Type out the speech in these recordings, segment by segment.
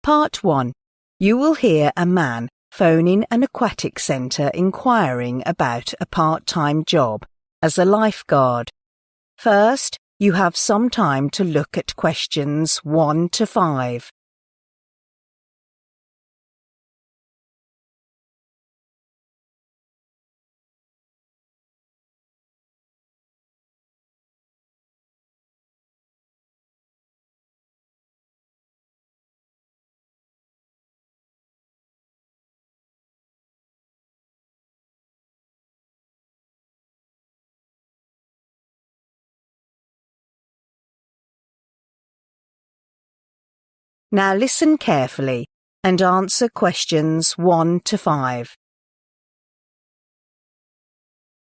Part 1. You will hear a man phoning an aquatic centre inquiring about a part-time job as a lifeguard. First, you have some time to look at questions 1 to 5. Now listen carefully and answer questions 1 to 5.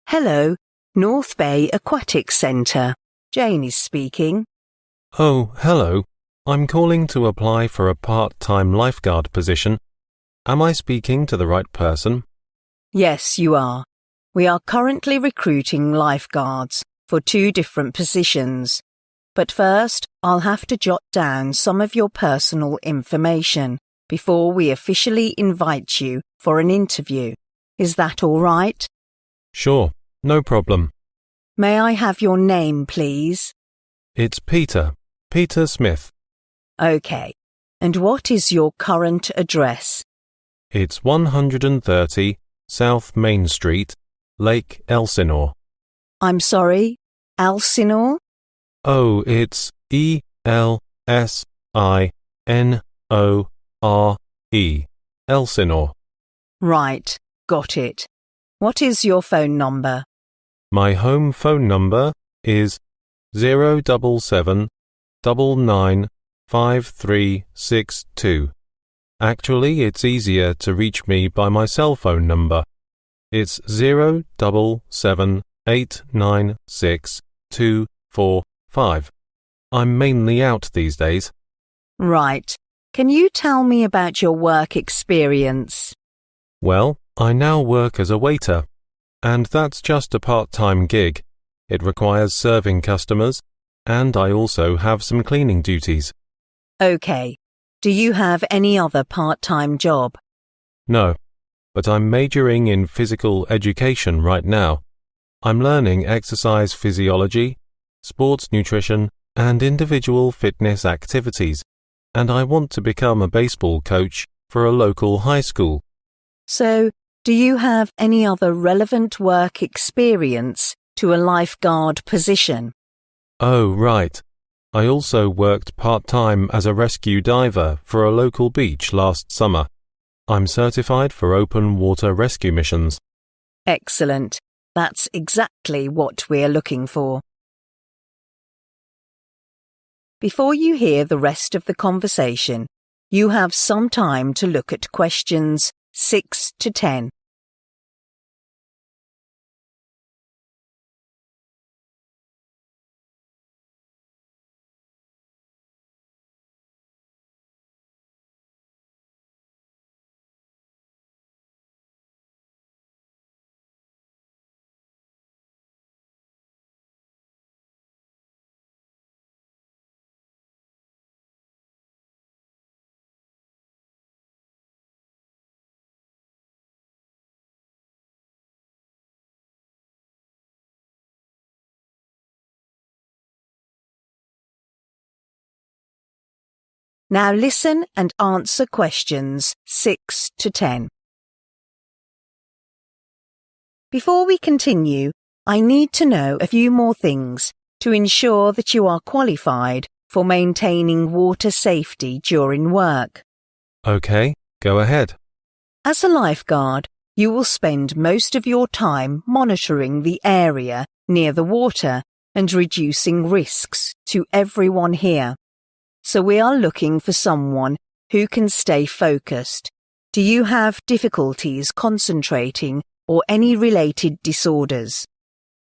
Hello, North Bay Aquatic Centre. Jane is speaking. Oh, hello. I'm calling to apply for a part-time lifeguard position. Am I speaking to the right person? Yes, you are. We are currently recruiting lifeguards for 2 different positions. But first, I'll have to jot down some of your personal information before we officially invite you for an interview. Is that all right? Sure, no problem. May I have your name, please? It's Peter Smith. Okay. And what is your current address? It's 130 South Main Street, Lake Elsinore. I'm sorry, Elsinore? Oh, it's E-L-S-I-N-O-R-E, Elsinore. Right, got it. What is your phone number? My home phone number is 077-995362. Actually, it's easier to reach me by my cell phone number. It's 077-896-245. I'm mainly out these days. Right. Can you tell me about your work experience? Well, I now work as a waiter, and that's just a part-time gig. It requires serving customers, and I also have some cleaning duties. Okay. Do you have any other part-time job? No, but I'm majoring in physical education right now. I'm learning exercise physiology, sports nutrition, and individual fitness activities, and I want to become a baseball coach for a local high school. So, do you have any other relevant work experience to a lifeguard position? Oh, right. I also worked part-time as a rescue diver for a local beach last summer. I'm certified for open water rescue missions. Excellent. That's exactly what we're looking for. Before you hear the rest of the conversation, you have some time to look at questions 6 to 10. Now listen and answer questions 6 to 10. Before we continue, I need to know a few more things to ensure that you are qualified for maintaining water safety during work. Okay, go ahead. As a lifeguard, you will spend most of your time monitoring the area near the water and reducing risks to everyone here. So we are looking for someone who can stay focused. Do you have difficulties concentrating or any related disorders?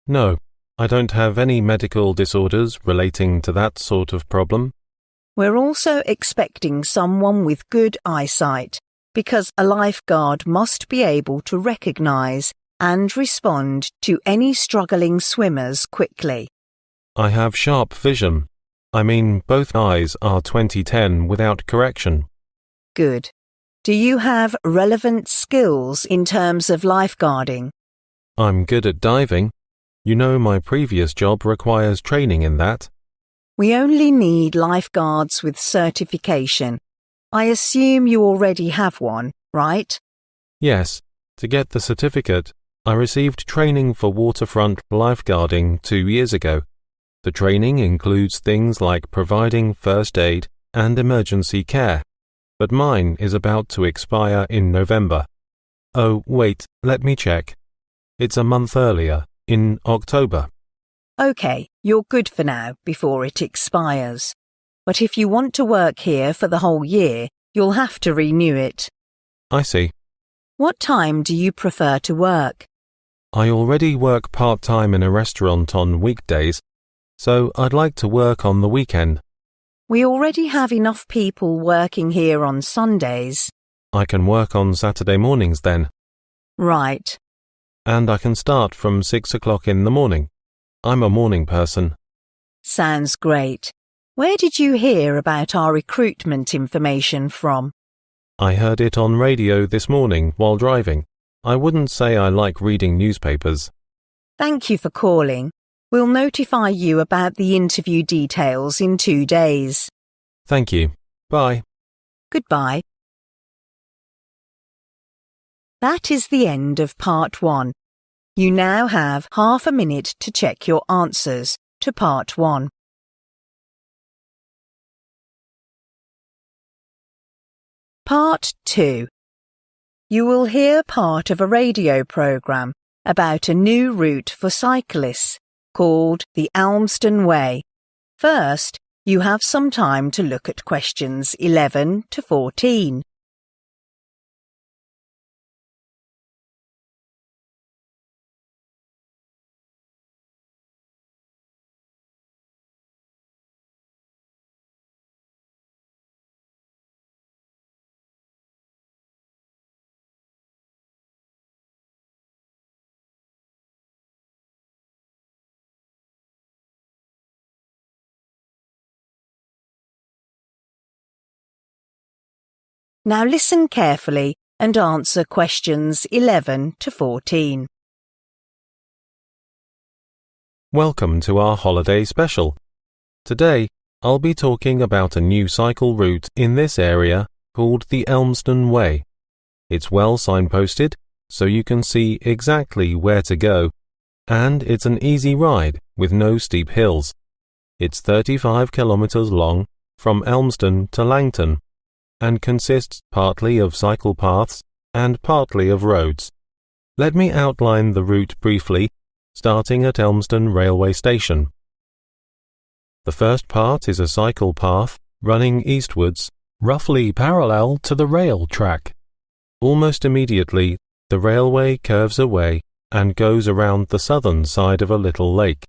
No, I don't have any medical disorders relating to that sort of problem. We're also expecting someone with good eyesight, because a lifeguard must be able to recognize and respond to any struggling swimmers quickly. I have sharp vision. I mean, both eyes are 20/10 without correction. Good. Do you have relevant skills in terms of lifeguarding? I'm good at diving. You know my previous job requires training in that. We only need lifeguards with certification. I assume you already have one, right? Yes, to get the certificate, I received training for waterfront lifeguarding 2 years ago. The training includes things like providing first aid and emergency care, but mine is about to expire in November. Oh, wait, let me check. It's a month earlier, in October. Okay, you're good for now before it expires. But if you want to work here for the whole year, you'll have to renew it. I see. What time do you prefer to work? I already work part-time in a restaurant on weekdays, so I'd like to work on the weekend. We already have enough people working here on Sundays. I can work on Saturday mornings then. Right. And I can start from 6 o'clock in the morning. I'm a morning person. Sounds great. Where did you hear about our recruitment information from? I heard it on radio this morning while driving. I wouldn't say I like reading newspapers. Thank you for calling. We'll notify you about the interview details in 2 days. Thank you. Bye. Goodbye. That is the end of part 1. You now have half a minute to check your answers to part 1. Part 2. You will hear part of a radio programme about a new route for cyclists called the Elmston Way. First, you have some time to look at questions 11 to 14. Now listen carefully and answer questions 11 to 14. Welcome to our holiday special. Today, I'll be talking about a new cycle route in this area called the Elmston Way. It's well signposted, so you can see exactly where to go, and it's an easy ride with no steep hills. It's 35 kilometers long from Elmston to Langton, and consists partly of cycle paths and partly of roads. Let me outline the route briefly, starting at Elmston Railway Station. The first part is a cycle path running eastwards, roughly parallel to the rail track. Almost immediately, the railway curves away and goes around the southern side of a little lake,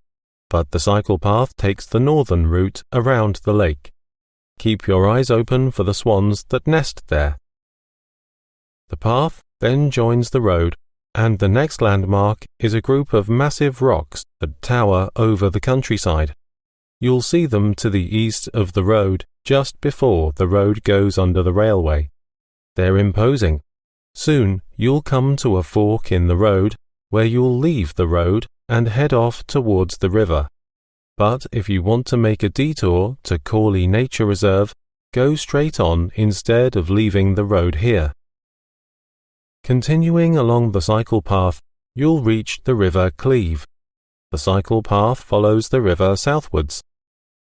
but the cycle path takes the northern route around the lake. Keep your eyes open for the swans that nest there. The path then joins the road, and the next landmark is a group of massive rocks that tower over the countryside. You'll see them to the east of the road just before the road goes under the railway. They're imposing. Soon you'll come to a fork in the road where you'll leave the road and head off towards the river. But if you want to make a detour to Corley Nature Reserve, go straight on instead of leaving the road here. Continuing along the cycle path, you'll reach the River Cleeve. The cycle path follows the river southwards.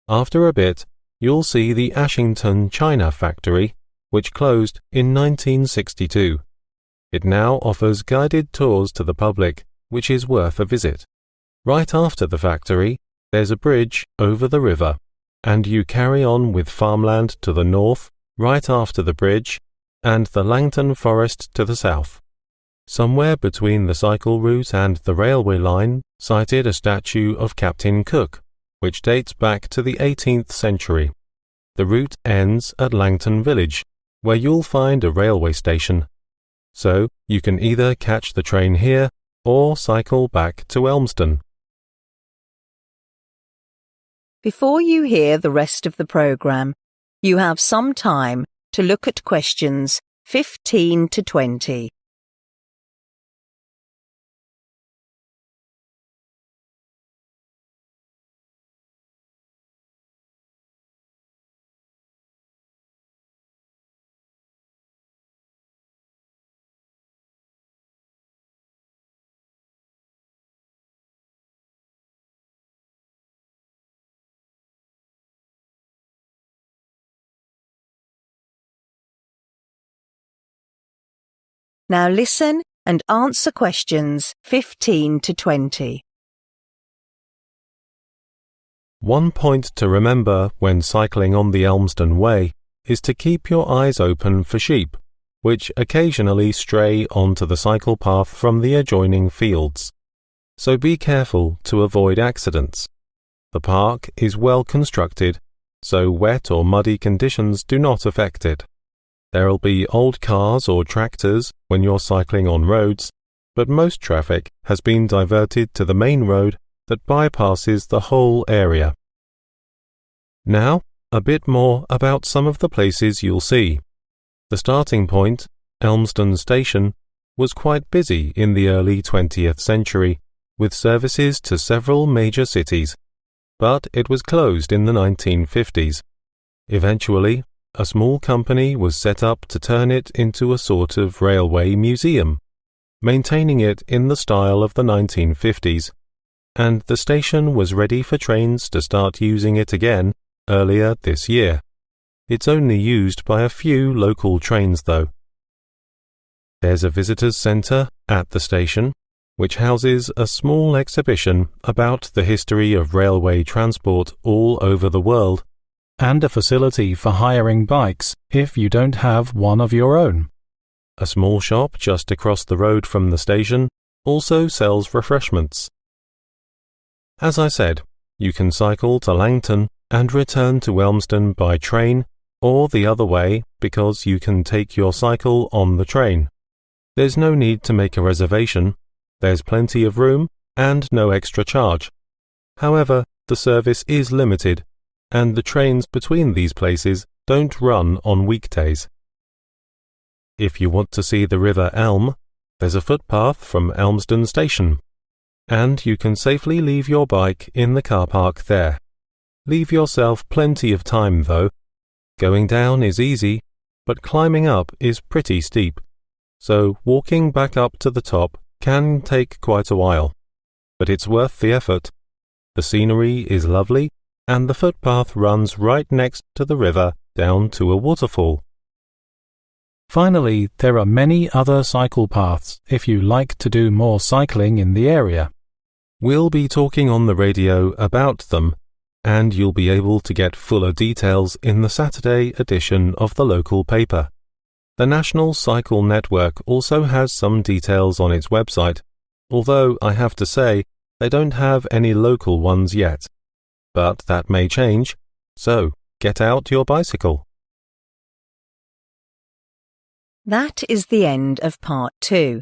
After a bit, you'll see the Ashington China factory, which closed in 1962. It now offers guided tours to the public, which is worth a visit. Right after the factory, there's a bridge over the river, and you carry on with farmland to the north, right after the bridge, and the Langton Forest to the south. Somewhere between the cycle route and the railway line sighted a statue of Captain Cook, which dates back to the 18th century. The route ends at Langton Village, where you'll find a railway station. So you can either catch the train here or cycle back to Elmston. Before you hear the rest of the programme, you have some time to look at questions 15 to 20. Now listen and answer questions 15 to 20. One point to remember when cycling on the Elmsden Way is to keep your eyes open for sheep, which occasionally stray onto the cycle path from the adjoining fields. So be careful to avoid accidents. The park is well constructed, so wet or muddy conditions do not affect it. There'll be old cars or tractors when you're cycling on roads, but most traffic has been diverted to the main road that bypasses the whole area. Now, a bit more about some of the places you'll see. The starting point, Elmsden Station, was quite busy in the early 20th century, with services to several major cities, but it was closed in the 1950s. Eventually, a small company was set up to turn it into a sort of railway museum, maintaining it in the style of the 1950s, and the station was ready for trains to start using it again earlier this year. It's only used by a few local trains, though. There's a visitors' centre at the station, which houses a small exhibition about the history of railway transport all over the world, and a facility for hiring bikes if you don't have one of your own. A small shop just across the road from the station also sells refreshments. As I said, you can cycle to Langton and return to Elmsden by train or the other way because you can take your cycle on the train. There's no need to make a reservation, there's plenty of room and no extra charge. However, the service is limited, and the trains between these places don't run on weekdays. If you want to see the River Elm, there's a footpath from Elmsden Station, and you can safely leave your bike in the car park there. Leave yourself plenty of time, though. Going down is easy, but climbing up is pretty steep, so walking back up to the top can take quite a while. But it's worth the effort. The scenery is lovely, and the footpath runs right next to the river down to a waterfall. Finally, there are many other cycle paths if you like to do more cycling in the area. We'll be talking on the radio about them, and you'll be able to get fuller details in the Saturday edition of the local paper. The National Cycle Network also has some details on its website, although I have to say they don't have any local ones yet. But that may change, so get out your bicycle. That is the end of part 2.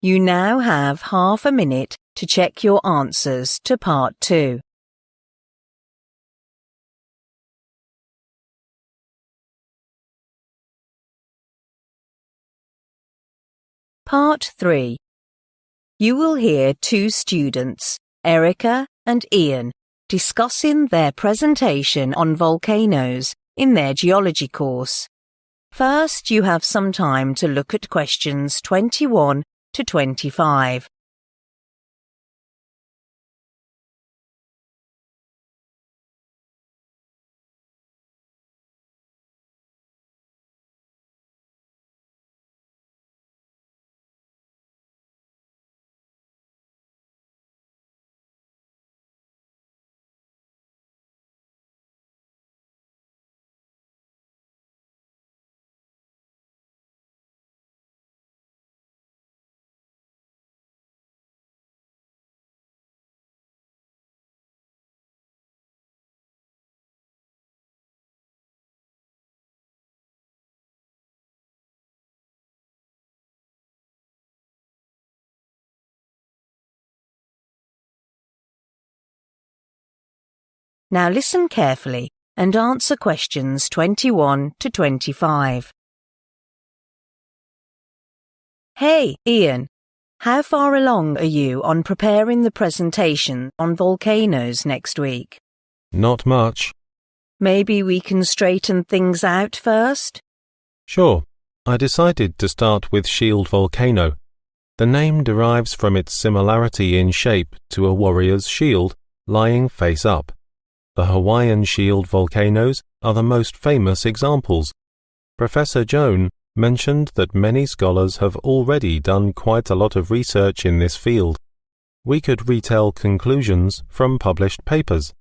You now have half a minute to check your answers to part 2. Part 3. You will hear two students, Erica and Ian, discussing their presentation on volcanoes in their geology course. First, you have some time to look at questions 21 to 25. Now listen carefully and answer questions 21 to 25. Hey, Ian, how far along are you on preparing the presentation on volcanoes next week? Not much. Maybe we can straighten things out first? Sure. I decided to start with Shield Volcano. The name derives from its similarity in shape to a warrior's shield lying face up. The Hawaiian Shield volcanoes are the most famous examples. Professor Joan mentioned that many scholars have already done quite a lot of research in this field. We could retell conclusions from published papers.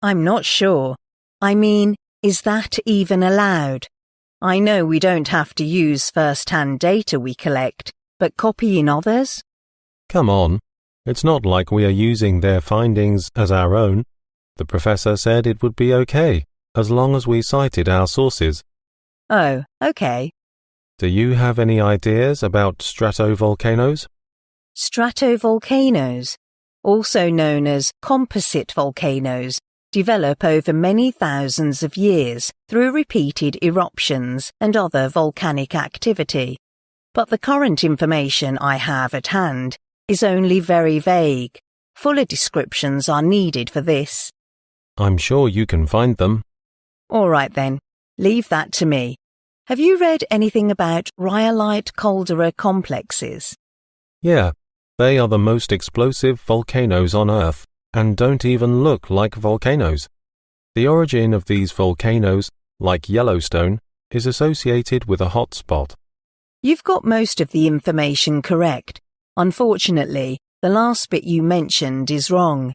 I'm not sure. I mean, is that even allowed? I know we don't have to use first-hand data we collect, but copying others? Come on, it's not like we are using their findings as our own. The professor said it would be okay, as long as we cited our sources. Oh, okay. Do you have any ideas about stratovolcanoes? Stratovolcanoes, also known as composite volcanoes, develop over many thousands of years through repeated eruptions and other volcanic activity. But the current information I have at hand is only very vague. Fuller descriptions are needed for this. I'm sure you can find them. All right then, leave that to me. Have you read anything about rhyolite caldera complexes? Yeah, they are the most explosive volcanoes on Earth and don't even look like volcanoes. The origin of these volcanoes, like Yellowstone, is associated with a hot spot. You've got most of the information correct. Unfortunately, the last bit you mentioned is wrong.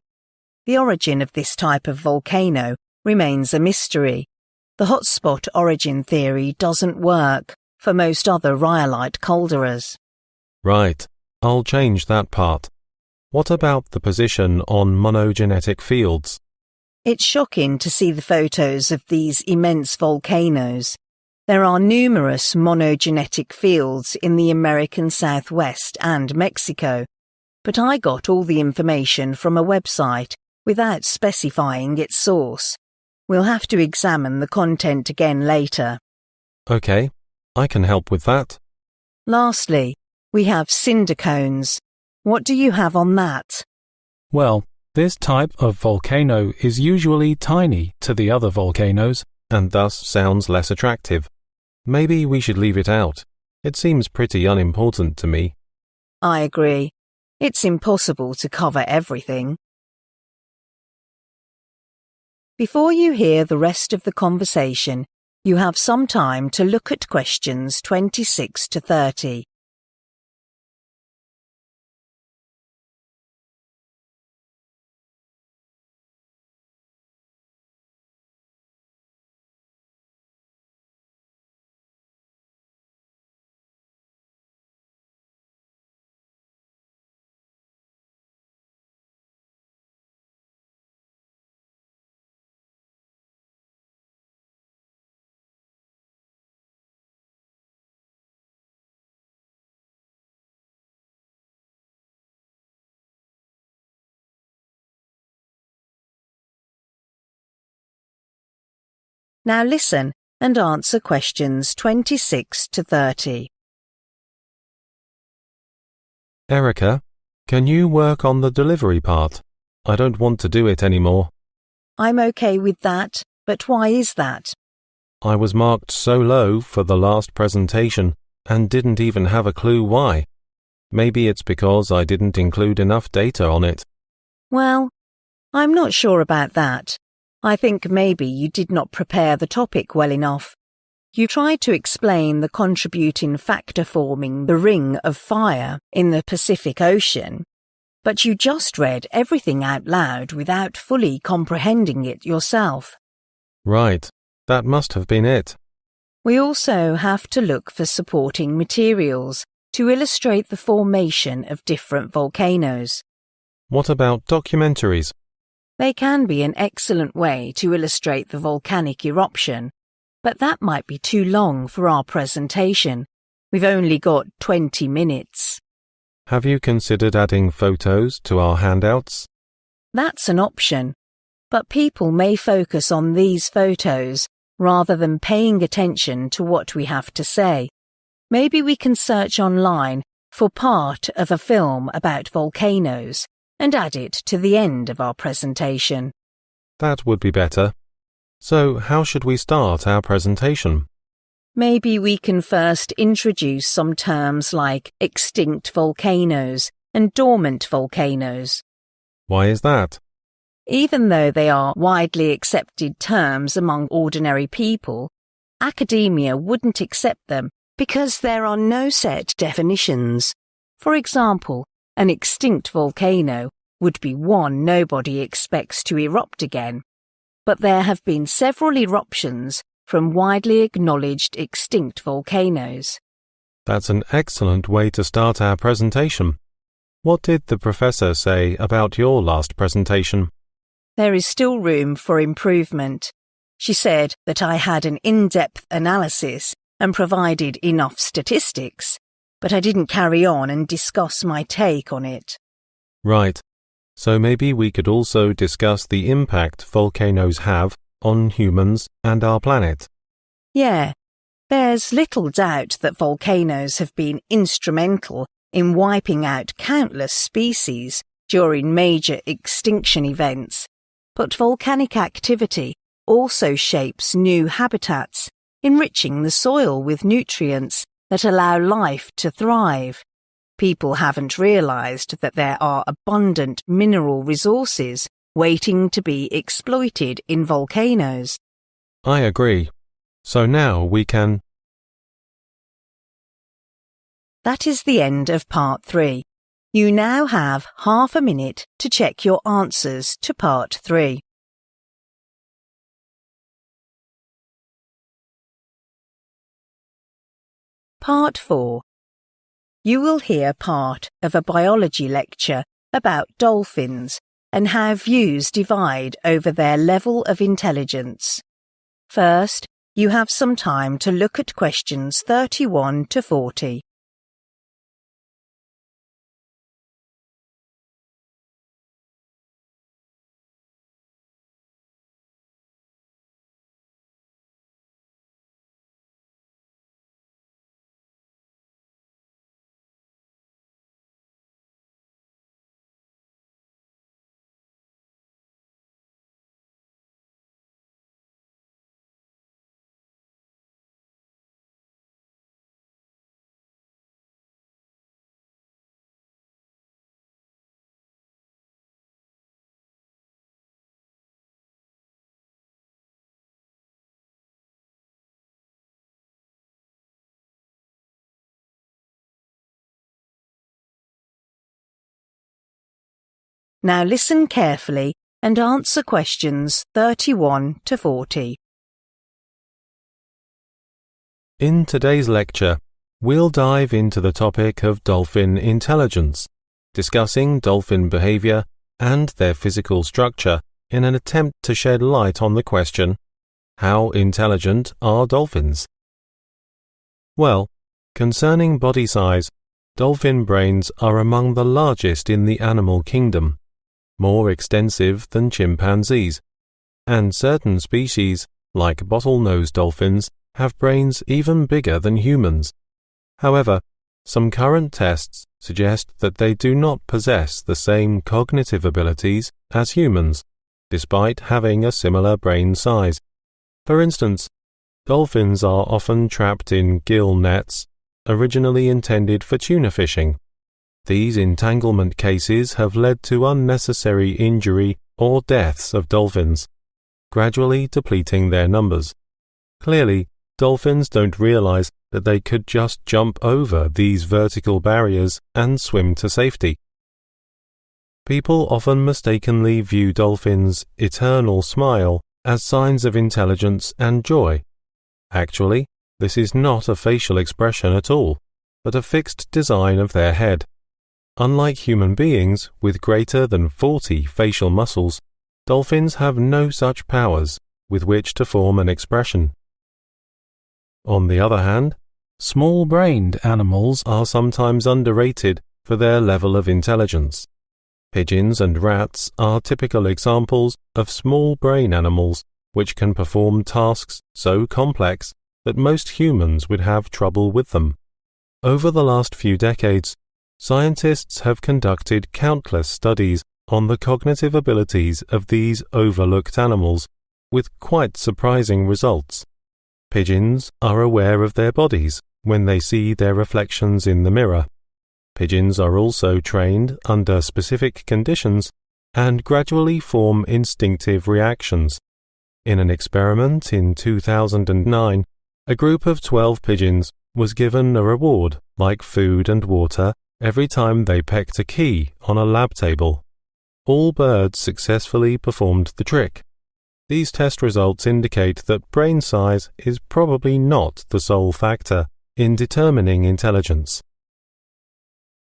The origin of this type of volcano remains a mystery. The hotspot origin theory doesn't work for most other rhyolite calderas. Right, I'll change that part. What about the position on monogenetic fields? It's shocking to see the photos of these immense volcanoes. There are numerous monogenetic fields in the American Southwest and Mexico, but I got all the information from a website without specifying its source. We'll have to examine the content again later. Okay, I can help with that. Lastly, we have cinder cones. What do you have on that? Well, this type of volcano is usually tiny to the other volcanoes, and thus sounds less attractive. Maybe we should leave it out. It seems pretty unimportant to me. I agree. It's impossible to cover everything. Before you hear the rest of the conversation, you have some time to look at questions 26 to 30. Now listen and answer questions 26 to 30. Erica, can you work on the delivery part? I don't want to do it anymore. I'm okay with that, but why is that? I was marked so low for the last presentation and didn't even have a clue why. Maybe it's because I didn't include enough data on it. Well, I'm not sure about that. I think maybe you did not prepare the topic well enough. You tried to explain the contributing factor forming the ring of fire in the Pacific Ocean, but you just read everything out loud without fully comprehending it yourself. Right, that must have been it. We also have to look for supporting materials to illustrate the formation of different volcanoes. What about documentaries? They can be an excellent way to illustrate the volcanic eruption, but that might be too long for our presentation. We've only got 20 minutes. Have you considered adding photos to our handouts? That's an option. but people may focus on these photos rather than paying attention to what we have to say. Maybe we can search online for part of a film about volcanoes and add it to the end of our presentation. That would be better. So, how should we start our presentation? Maybe we can first introduce some terms like extinct volcanoes and dormant volcanoes. Why is that? Even though they are widely accepted terms among ordinary people, academia wouldn't accept them because there are no set definitions. For example, an extinct volcano would be one nobody expects to erupt again. But there have been several eruptions from widely acknowledged extinct volcanoes. That's an excellent way to start our presentation. What did the professor say about your last presentation? There is still room for improvement. She said that I had an in-depth analysis and provided enough statistics, but I didn't carry on and discuss my take on it. Right. So maybe we could also discuss the impact volcanoes have on humans and our planet. Yeah, there's little doubt that volcanoes have been instrumental in wiping out countless species during major extinction events. But volcanic activity also shapes new habitats, enriching the soil with nutrients that allow life to thrive. People haven't realized that there are abundant mineral resources waiting to be exploited in volcanoes. I agree. So now we can... That is the end of part 3. You now have half a minute to check your answers to part 3. Part 4. You will hear part of a biology lecture about dolphins and how views divide over their level of intelligence. First, you have some time to look at questions 31 to 40. Now listen carefully and answer questions 31 to 40. In today's lecture, we'll dive into the topic of dolphin intelligence, discussing dolphin behavior and their physical structure in an attempt to shed light on the question, how intelligent are dolphins? Well, concerning body size, dolphin brains are among the largest in the animal kingdom, more extensive than chimpanzees, and certain species, like bottlenose dolphins, have brains even bigger than humans. However, some current tests suggest that they do not possess the same cognitive abilities as humans, despite having a similar brain size. For instance, dolphins are often trapped in gill nets, originally intended for tuna fishing. These entanglement cases have led to unnecessary injury or deaths of dolphins, gradually depleting their numbers. Clearly, dolphins don't realize that they could just jump over these vertical barriers and swim to safety. People often mistakenly view dolphins' eternal smile as signs of intelligence and joy. Actually, this is not a facial expression at all, but a fixed design of their head. Unlike human beings with greater than 40 facial muscles, dolphins have no such powers with which to form an expression. On the other hand, Small-brained animals are sometimes underrated for their level of intelligence. Pigeons and rats are typical examples of small brain animals which can perform tasks so complex that most humans would have trouble with them. Over the last few decades, scientists have conducted countless studies on the cognitive abilities of these overlooked animals, with quite surprising results. Pigeons are aware of their bodies when they see their reflections in the mirror. Pigeons are also trained under specific conditions and gradually form instinctive reactions. In an experiment in 2009, a group of 12 pigeons was given a reward like food and water every time they pecked a key on a lab table. All birds successfully performed the trick. These test results indicate that brain size is probably not the sole factor in determining intelligence.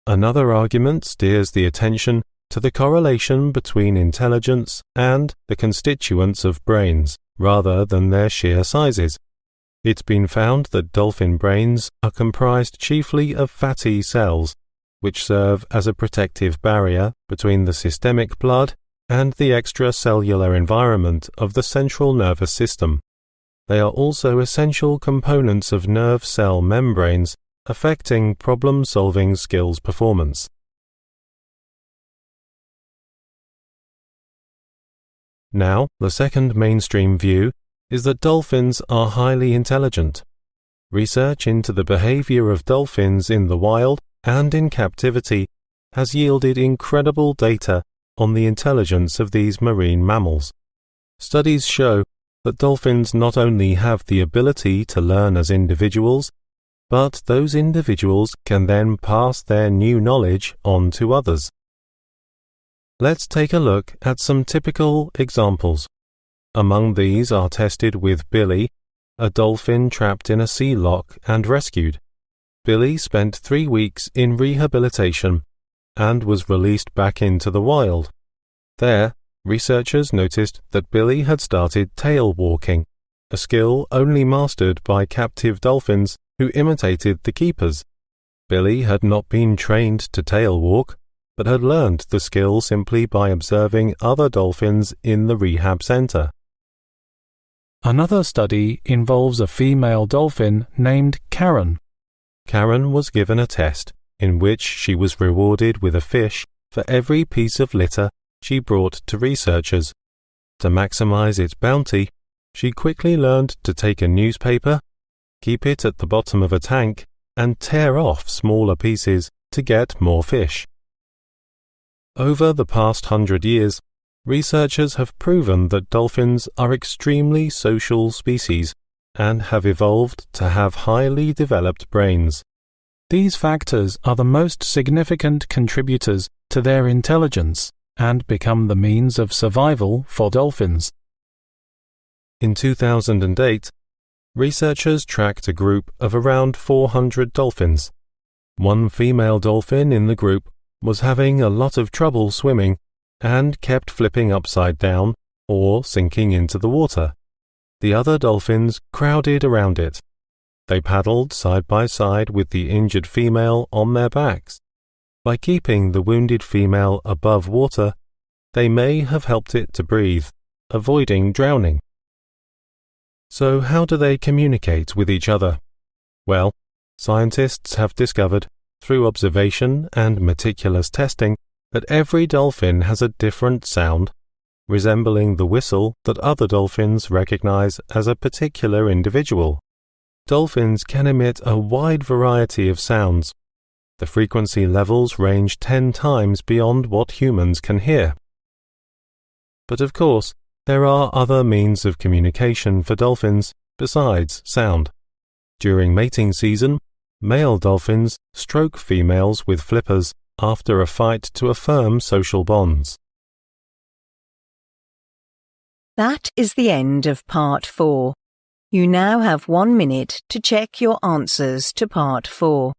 Another argument steers the attention to the correlation between intelligence and the constituents of brains, rather than their sheer sizes. It's been found that dolphin brains are comprised chiefly of fatty cells, which serve as a protective barrier between the systemic blood and the extracellular environment of the central nervous system. They are also essential components of nerve cell membranes, affecting problem-solving skills performance. Now, the second mainstream view is that dolphins are highly intelligent. Research into the behavior of dolphins in the wild and in captivity has yielded incredible data on the intelligence of these marine mammals. Studies show that dolphins not only have the ability to learn as individuals, but those individuals can then pass their new knowledge on to others. Let's take a look at some typical examples. Among these are tested with Billy, a dolphin trapped in a sea lock and rescued. Billy spent 3 weeks in rehabilitation and was released back into the wild. There, researchers noticed that Billy had started tail walking, a skill only mastered by captive dolphins who imitated the keepers. Billy had not been trained to tail walk, but had learned the skill simply by observing other dolphins in the rehab center. Another study involves a female dolphin named Karen. Karen was given a test in which she was rewarded with a fish for every piece of litter she brought to researchers. To maximize its bounty, she quickly learned to take a newspaper, keep it at the bottom of a tank, and tear off smaller pieces to get more fish. Over the past 100 years, researchers have proven that dolphins are extremely social species and have evolved to have highly developed brains. These factors are the most significant contributors to their intelligence and become the means of survival for dolphins. In 2008, researchers tracked a group of around 400 dolphins. One female dolphin in the group was having a lot of trouble swimming and kept flipping upside down or sinking into the water. The other dolphins crowded around it. They paddled side by side with the injured female on their backs. By keeping the wounded female above water, they may have helped it to breathe, avoiding drowning. So how do they communicate with each other? Well, scientists have discovered, through observation and meticulous testing, that every dolphin has a different sound, resembling the whistle that other dolphins recognize as a particular individual. Dolphins can emit a wide variety of sounds. The frequency levels range 10 times beyond what humans can hear. But of course, there are other means of communication for dolphins besides sound. During mating season, male dolphins stroke females with flippers after a fight to affirm social bonds. That is the end of Part 4. You now have 1 minute to check your answers to Part 4.